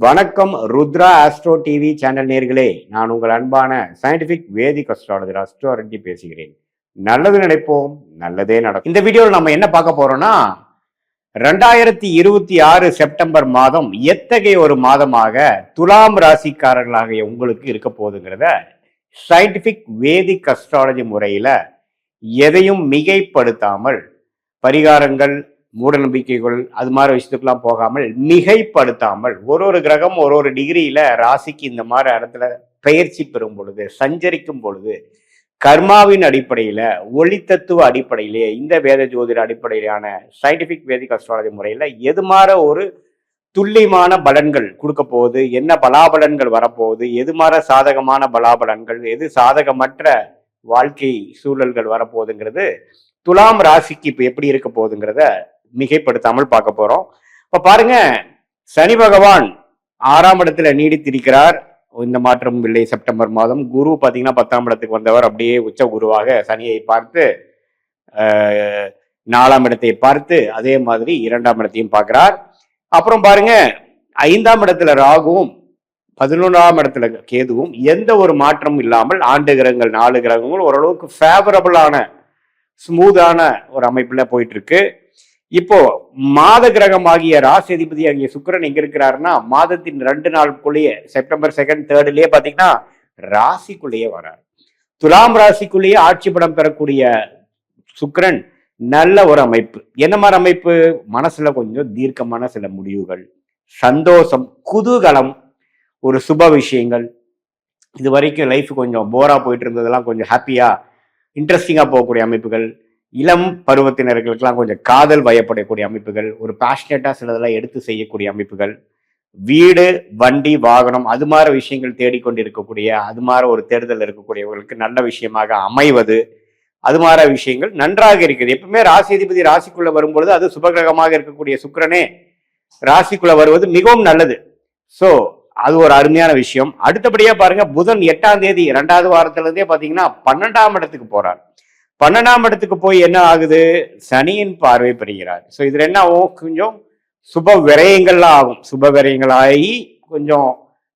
வணக்கம் Rudra astro TV channel நேர்களே, நான் உங்கள் அன்பான சயின்டிபிக் வேதிக் அஸ்ட்ராலஜர் அஸ்ட்ரோ ரெட்டி பேசுகிறேன். நல்லது நினைப்போம், நல்லதே நடக்கும். இந்த வீடியோவில் நம்ம என்ன பார்க்க போறோம்னா 2026 செப்டம்பர் மாதம் எத்தகைய ஒரு மாதமாக துலாம் ராசிக்காரர்களாக உங்களுக்கு இருக்க போகுதுங்கிறத சயின்டிபிக் வேதிக் அஸ்ட்ராலஜி முறையில எதையும் மிகைப்படுத்தாமல் பரிகாரங்கள் மூட நம்பிக்கைகள் அது மாதிரி விஷயத்துக்கெல்லாம் போகாமல் மிகைப்படுத்தாமல் ஒரு கிரகம் ஒரு டிகிரியில ராசிக்கு இந்த மாதிரி இடத்துல பெயர்ச்சி பெறும் பொழுது சஞ்சரிக்கும் பொழுது கர்மாவின் அடிப்படையில ஒளி தத்துவ அடிப்படையிலே இந்த வேத ஜோதிட அடிப்படையிலான சயின்டிபிக் வேதிக் அஸ்ட்ராலஜி முறையில எது மாதிரி ஒரு துல்லியமான பலன்கள் கொடுக்க போகுது, என்ன பலாபலன்கள் வரப்போகுது, எது மாதிரி சாதகமான பலாபலன்கள், எது சாதகமற்ற வாழ்க்கை சூழல்கள் வரப்போகுதுங்கிறது துலாம் ராசிக்கு இப்ப எப்படி இருக்க போகுதுங்கிறத மிகைப்படுத்தாமல் பார்க்க போறோம். இப்ப பாருங்க, சனி பகவான் 6ஆம் இடத்துல நீடித்திருக்கிறார். இந்த மாற்றமும் இல்லை. செப்டம்பர் மாதம் குரு பாத்தீங்கன்னா 10ஆம் இடத்துக்கு வந்தவர் அப்படியே உச்ச குருவாக சனியை பார்த்து 4ஆம் இடத்தை பார்த்து அதே மாதிரி 2ஆம் இடத்தையும் பார்க்கிறார். அப்புறம் பாருங்க, 5ஆம் இடத்துல ராகுவும் 11ஆம் இடத்துல கேதுவும் எந்த ஒரு மாற்றமும் இல்லாமல் ஆண்டு கிரகங்கள் 4 கிரகங்கள் ஓரளவுக்கு ஃபேவரபிளான ஸ்மூதான ஒரு அமைப்புல போயிட்டு இருக்கு. இப்போ மாத கிரகம் ஆகிய ராசி அதிபதி ஆகிய சுக்கிரன் எங்க இருக்கிறாருன்னா மாதத்தின் 2 நாளுக்குள்ளேயே செப்டம்பர் 2nd 3rd பாத்தீங்கன்னா ராசிக்குள்ளேயே வரார். துலாம் ராசிக்குள்ளேயே ஆட்சி படம் பெறக்கூடிய சுக்கிரன் நல்ல ஒரு அமைப்பு. என்ன மாதிரி அமைப்பு? மனசுல கொஞ்சம் தீர்க்கமான சில முடிவுகள், சந்தோஷம், குதூகலம், ஒரு சுப விஷயங்கள். இது வரைக்கும் லைஃப் கொஞ்சம் போரா போயிட்டு இருந்ததெல்லாம் கொஞ்சம் ஹாப்பியா இன்ட்ரெஸ்டிங்கா போகக்கூடிய அமைப்புகள், இளம் பருவத்தினர்களுக்கெல்லாம் கொஞ்சம் காதல் வயப்படக்கூடிய அமைப்புகள், ஒரு பேஷனேட்டா சிலதெல்லாம் எடுத்து செய்யக்கூடிய அமைப்புகள், வீடு வண்டி வாகனம் அது மாதிரி விஷயங்கள் தேடிக்கொண்டு இருக்கக்கூடிய அது மாதிரி ஒரு தேடுதல் இருக்கக்கூடியவர்களுக்கு நல்ல விஷயமாக அமைவது, அது மாதிரி விஷயங்கள் நன்றாக இருக்குது. எப்பவுமே ராசி அதிபதி ராசிக்குள்ள வரும்பொழுது அது சுபகிரகமாக இருக்கக்கூடிய சுக்கிரனே ராசிக்குள்ள வருவது மிகவும் நல்லது. சோ அது ஒரு அருமையான விஷயம். அடுத்தபடியா பாருங்க, புதன் 8ஆம் தேதி 2வது வாரத்துல இருந்தே பாத்தீங்கன்னா 12ஆம் இடத்துக்கு போறார். 12ஆம் இடத்துக்கு போய் என்ன ஆகுது? சனியின் பார்வை பெறுகிறார். ஸோ இதுல என்ன ஆகும்? கொஞ்சம் சுப விரயங்கள்லாம் ஆகும். சுப விரயங்கள் ஆகி கொஞ்சம்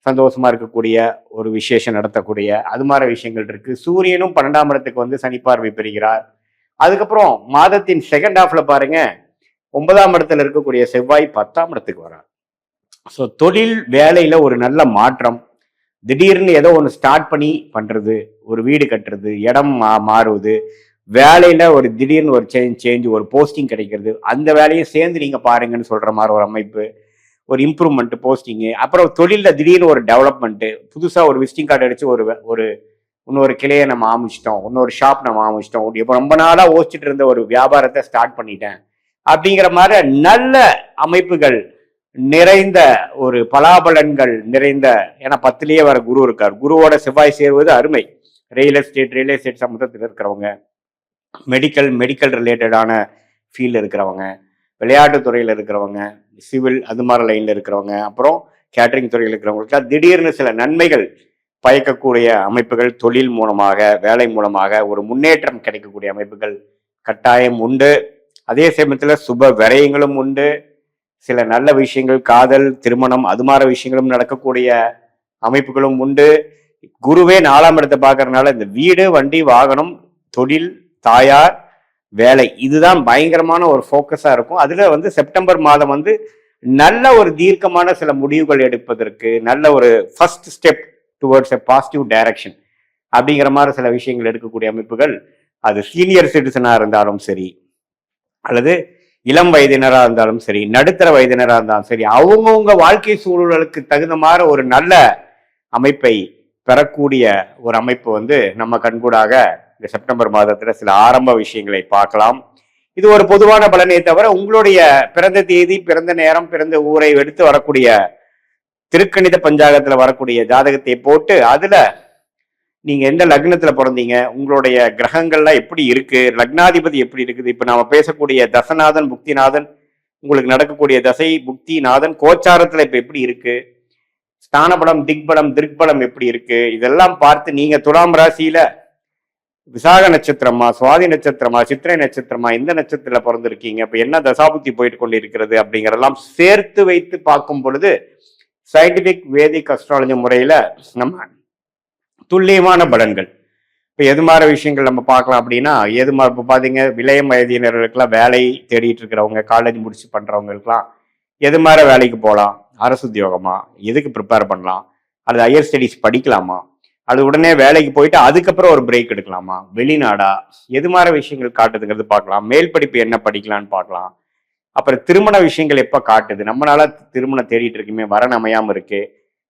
சந்தோஷமா இருக்கக்கூடிய ஒரு விசேஷம் நடத்தக்கூடிய அது மாதிரி விஷயங்கள் இருக்கு. சூரியனும் 12ஆம் இடத்துக்கு வந்து சனி பார்வை பெறுகிறார். அதுக்கப்புறம் மாதத்தின் செகண்ட் ஹாஃப்ல பாருங்க, 9ஆம் இடத்துல இருக்கக்கூடிய செவ்வாய் 10ஆம் இடத்துக்கு வரார். ஸோ தொழில் வேலையில ஒரு நல்ல மாற்றம், திடீர்னு ஏதோ ஒன்று ஸ்டார்ட் பண்ணி பண்றது, ஒரு வீடு கட்டுறது, இடம் மாறுவது, வேலையில ஒரு திடீர்னு ஒரு சேஞ்ச் ஒரு போஸ்டிங் கிடைக்கிறது, அந்த வேலையும் சேர்ந்து நீங்க பாருங்கன்னு சொல்ற மாதிரி ஒரு அமைப்பு, ஒரு இம்ப்ரூவ்மெண்ட் போஸ்டிங்கு. அப்புறம் தொழில திடீர்னு ஒரு டெவலப்மெண்ட், புதுசா ஒரு விசிட்டிங் கார்டு அடிச்சு ஒரு இன்னொரு கிளையை நம்ம ஆரம்பிச்சிட்டோம், இன்னொரு ஷாப் நம்ம ஆரம்பிச்சிட்டோம், இப்போ ரொம்ப நாளா ஓச்சிட்டு இருந்த ஒரு வியாபாரத்தை ஸ்டார்ட் பண்ணிட்டேன் அப்படிங்கிற மாதிரி நல்ல அமைப்புகள் நிறைந்த ஒரு பலாபலன்கள் நிறைந்த. ஏன்னா 10லயே வர குரு இருக்கார். குருவோட செவ்வாய் சேருவது அருமை. ரியல் எஸ்டேட் சம்பந்தத்தில் இருக்கிறவங்க, மெடிக்கல் ரிலேட்டடான ஃபீல்டு இருக்கிறவங்க, விளையாட்டுத்துறையில் இருக்கிறவங்க, சிவில் அது மாதிரி லைன்ல இருக்கிறவங்க, அப்புறம் கேட்டரிங் துறையில் இருக்கிறவங்களுக்கு திடீர்னு சில நன்மைகள் பயக்கக்கூடிய அமைப்புகள், தொழில் மூலமாக வேலை மூலமாக ஒரு முன்னேற்றம் கிடைக்கக்கூடிய அமைப்புகள் கட்டாயம் உண்டு. அதே சமயத்துல சுப விரயங்களும் உண்டு. சில நல்ல விஷயங்கள், காதல், திருமணம் அது மாதிரி விஷயங்களும் நடக்கக்கூடிய அமைப்புகளும் உண்டு. குருவே 4ஆம் இடத்தை பார்க்கறதுனால இந்த வீடு வண்டி வாகனம் தொழில் தாயார் வேலை இதுதான் பயங்கரமான ஒரு ஃபோக்கஸா இருக்கும். அதுல வந்து செப்டம்பர் மாதம் வந்து நல்ல ஒரு தீர்க்கமான சில முடிவுகள் எடுப்பதற்கு நல்ல ஒரு ஃபர்ஸ்ட் ஸ்டெப் டுவர்ட்ஸ் எ பாசிட்டிவ் டைரக்ஷன் அப்படிங்கிற மாதிரி சில விஷயங்கள் எடுக்கக்கூடிய அமைப்புகள். அது சீனியர் சிட்டிசனா இருந்தாலும் சரி, அல்லது இளம் வயதினரா இருந்தாலும் சரி, நடுத்தர வயதினரா இருந்தாலும் சரி, அவங்கவுங்க வாழ்க்கை சூழலுக்கு தகுந்த மாதிரி ஒரு நல்ல அமைப்பை பெறக்கூடிய ஒரு அமைப்பு வந்து நம்ம கண்கூடாக இந்த செப்டம்பர் மாதத்துல சில ஆரம்ப விஷயங்களை பார்க்கலாம். இது ஒரு பொதுவான பலனே தவிர உங்களுடைய பிறந்த தேதி, பிறந்த நேரம், பிறந்த ஊரை எடுத்து வரக்கூடிய திருக்கணித பஞ்சாங்கத்துல வரக்கூடிய ஜாதகத்தை போட்டு அதுல நீங்க எந்த லக்னத்துல பிறந்தீங்க, உங்களுடைய கிரகங்கள்லாம் எப்படி இருக்கு, லக்னாதிபதி எப்படி இருக்குது, இப்ப நாம பேசக்கூடிய தசநாதன் புக்திநாதன் உங்களுக்கு நடக்கக்கூடிய தசை புக்திநாதன் கோச்சாரத்துல இப்ப எப்படி இருக்கு, ஸ்தானபலம் திக்பலம் எப்படி இருக்கு, இதெல்லாம் பார்த்து நீங்க துலாம் ராசியில விசாக நட்சத்திரமா, சுவாதி நட்சத்திரமா, சித்திரை நட்சத்திரமா, எந்த நட்சத்திரத்துல பிறந்திருக்கீங்க, இப்ப என்ன தசாபுத்தி போயிட்டு கொண்டு இருக்கிறது அப்படிங்கிறதெல்லாம் சேர்த்து வைத்து பார்க்கும் பொழுது சயின்டிபிக் வேதிக் அஸ்ட்ராலஜி முறையில நம்ம துல்லியமான பலன்கள். இப்போ எது மாதிரி விஷயங்கள் நம்ம பார்க்கலாம் அப்படின்னா, எது மாதிரி இப்போ பார்த்தீங்க இளைய வயதினர்களுக்கெல்லாம் வேலை தேடிட்டு இருக்கிறவங்க, காலேஜ் முடிச்சு பண்றவங்களுக்குலாம் எது மாதிரி வேலைக்கு போகலாம், அரசு உத்தியோகமா, எதுக்கு ப்ரிப்பேர் பண்ணலாம், அல்லது ஹையர் ஸ்டடீஸ் படிக்கலாமா, அது உடனே வேலைக்கு போயிட்டு அதுக்கப்புறம் ஒரு பிரேக் எடுக்கலாமா, வெளிநாடா, எது மாதிரி விஷயங்கள் காட்டுதுங்கிறது பார்க்கலாம். மேல் படிப்பு என்ன படிக்கலான்னு பார்க்கலாம். அப்புறம் திருமண விஷயங்கள் எப்போ காட்டுது, நம்மளால திருமணம் தேடிட்டு இருக்குமே, வரன் அமையாம இருக்கு,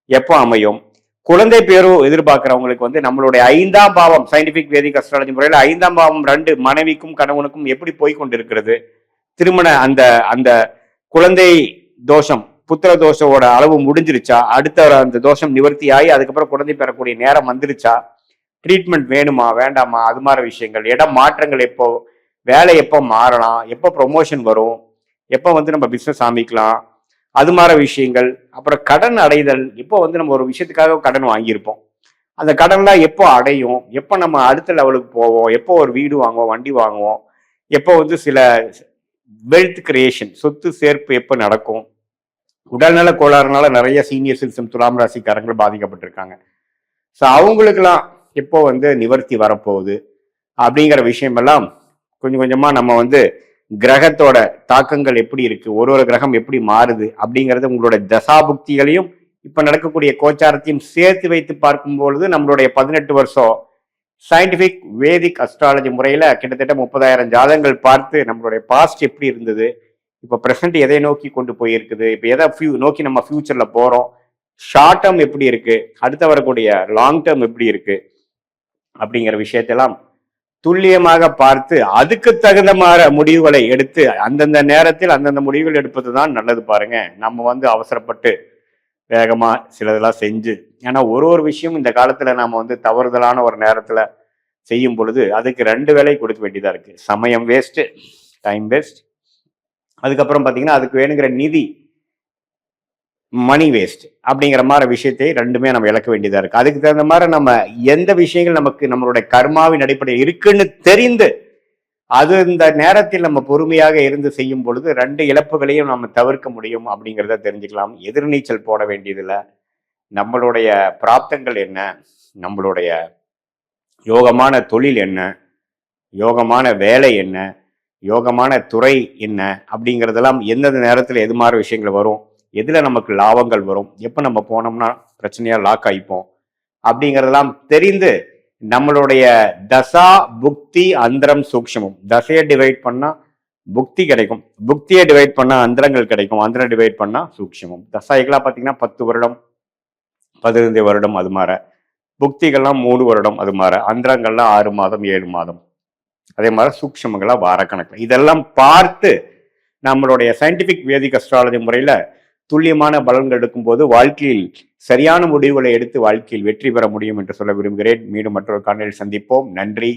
எப்போ அமையும். குழந்தை பேரும் எதிர்பார்க்கிறவங்களுக்கு வந்து நம்மளுடைய 5ஆம் பாவம் சயின்டிபிக் வேதிக் அஸ்ட்ராலஜி முறையில் 5ஆம் பாவம் 2 மனைவிக்கும் கணவனுக்கும் எப்படி போய்கொண்டிருக்கிறது, திருமண அந்த அந்த குழந்தை தோஷம் புத்திர தோஷோட அளவு முடிஞ்சிருச்சா, அடுத்த அந்த தோஷம் நிவர்த்தி ஆகி அதுக்கப்புறம் குழந்தை பெறக்கூடிய நேரம் வந்துருச்சா, ட்ரீட்மெண்ட் வேணுமா வேண்டாமா, அது மாதிரி விஷயங்கள். இடம் மாற்றங்கள் எப்போ, வேலை எப்போ மாறலாம், எப்போ ப்ரொமோஷன் வரும், எப்போ வந்து நம்ம பிஸ்னஸ் ஆரம்பிக்கலாம், அது மாதிரி விஷயங்கள். அப்புறம் கடன் அடைதல், இப்போ வந்து நம்ம ஒரு விஷயத்துக்காக கடன் வாங்கியிருப்போம், அந்த கடன்லாம் எப்போ அடையும், எப்போ நம்ம அடுத்த லெவலுக்கு போவோம், எப்போ ஒரு வீடு வாங்குவோம், வண்டி வாங்குவோம், எப்போ வந்து சில வெல்த் கிரியேஷன் சொத்து சேர்ப்பு எப்போ நடக்கும். உடல்நல கோளாறுனால நிறைய சீனியர் சிட்டிசன் துலாம் ராசிக்காரங்கள் பாதிக்கப்பட்டிருக்காங்க. ஸோ அவங்களுக்கெல்லாம் எப்போ வந்து நிவர்த்தி வரப்போகுது அப்படிங்கிற விஷயமெல்லாம் கொஞ்சம் கொஞ்சமா நம்ம வந்து கிரகத்தோட தாக்கங்கள் எப்படி இருக்கு, ஒரு ஒரு கிரகம் எப்படி மாறுது அப்படிங்கிறது உங்களோட தசாபுக்திகளையும் இப்ப நடக்கக்கூடிய கோச்சாரத்தையும் சேர்த்து வைத்து பார்க்கும் பொழுது நம்மளுடைய 18 வருஷம் சயின்டிபிக் வேதிக் அஸ்ட்ராலஜி முறையில கிட்டத்தட்ட 30,000 ஜாதகங்கள் பார்த்து நம்மளுடைய பாஸ்ட் எப்படி இருந்தது, இப்போ ப்ரெசென்ட் எதை நோக்கி கொண்டு போயிருக்குது, இப்போ எதை நோக்கி நம்ம ஃபியூச்சர்ல போறோம், ஷார்ட் டேர்ம் எப்படி இருக்கு, அடுத்த வரக்கூடிய லாங் டேர்ம் எப்படி இருக்கு அப்படிங்கிற விஷயத்தெல்லாம் துல்லியமாக பார்த்து அதுக்கு தகுந்த மாதிரி முடிவுகளை எடுத்து அந்தந்த நேரத்தில் அந்தந்த முடிவுகள் எடுப்பது தான் நல்லது. பாருங்க, நம்ம வந்து அவசரப்பட்டு வேகமா சிலதெல்லாம் செஞ்சு, ஏன்னா ஒரு ஒரு விஷயம் இந்த காலத்துல நாம வந்து தவறுதலான ஒரு நேரத்துல செய்யும் பொழுது அதுக்கு 2 வேலை கொடுக்க வேண்டியதா இருக்கு. சமயம் வேஸ்ட், டைம் வேஸ்ட், அதுக்கப்புறம் பாத்தீங்கன்னா அதுக்கு வேணுங்கிற நிதி மணி வேஸ்ட் அப்படிங்கிற மாதிரி விஷயத்தை 2மே நம்ம இழக்க வேண்டியதா இருக்கு. அதுக்கு தகுந்த மாதிரி நம்ம எந்த விஷயங்கள் நமக்கு நம்மளுடைய கர்மாவின் அடிப்படையில் இருக்குன்னு தெரிந்து அது இந்த நேரத்தில் நம்ம பொறுமையாக இருந்து செய்யும் பொழுது 2 இழப்புகளையும் நம்ம தவிர்க்க முடியும் அப்படிங்கிறத தெரிஞ்சுக்கலாம். எதிர்நீச்சல் போட வேண்டியதில்லை. நம்மளுடைய பிராப்தங்கள் என்ன, நம்மளுடைய யோகமான தொழில் என்ன, யோகமான வேலை என்ன, யோகமான துறை என்ன அப்படிங்கிறதெல்லாம் எந்தெந்த நேரத்தில் எது மாதிரி விஷயங்கள் வரும், எதுல நமக்கு லாபங்கள் வரும், எப்போ நம்ம போனோம்னா பிரச்சனையா லாக் ஆயிப்போம் அப்படிங்கிறதெல்லாம் தெரிந்து நம்மளுடைய தசா புக்தி அந்தரம் சூக்ஷமும், தசையை டிவைட் பண்ணா புக்தி கிடைக்கும், புக்தியை டிவைட் பண்ணா அந்தரங்கள் கிடைக்கும், அந்தரம் டிவைட் பண்ணா சூக்ஷமும். தசாய்களா பார்த்தீங்கன்னா 10 வருடம் 15 வருடம் அது மாதிரி, புக்திகள்லாம் 3 வருடம் அது மாதிரி, அந்தரங்கள்லாம் 6 மாதம் 7 மாதம், அதே மாதிரி சூக்ஷமங்களா வாரக்கணக்கில். இதெல்லாம் பார்த்து நம்மளுடைய சயின்டிபிக் வேதிக் அஸ்ட்ராலஜி முறையில துல்லியமான பலன்கள் எடுக்கும்போது வாழ்க்கையில் சரியான முடிவுகளை எடுத்து வாழ்க்கையில் வெற்றி பெற முடியும் என்று சொல்ல விரும்புகிறேன். மீண்டும் மற்றொரு காணொளியில் சந்திப்போம். நன்றி.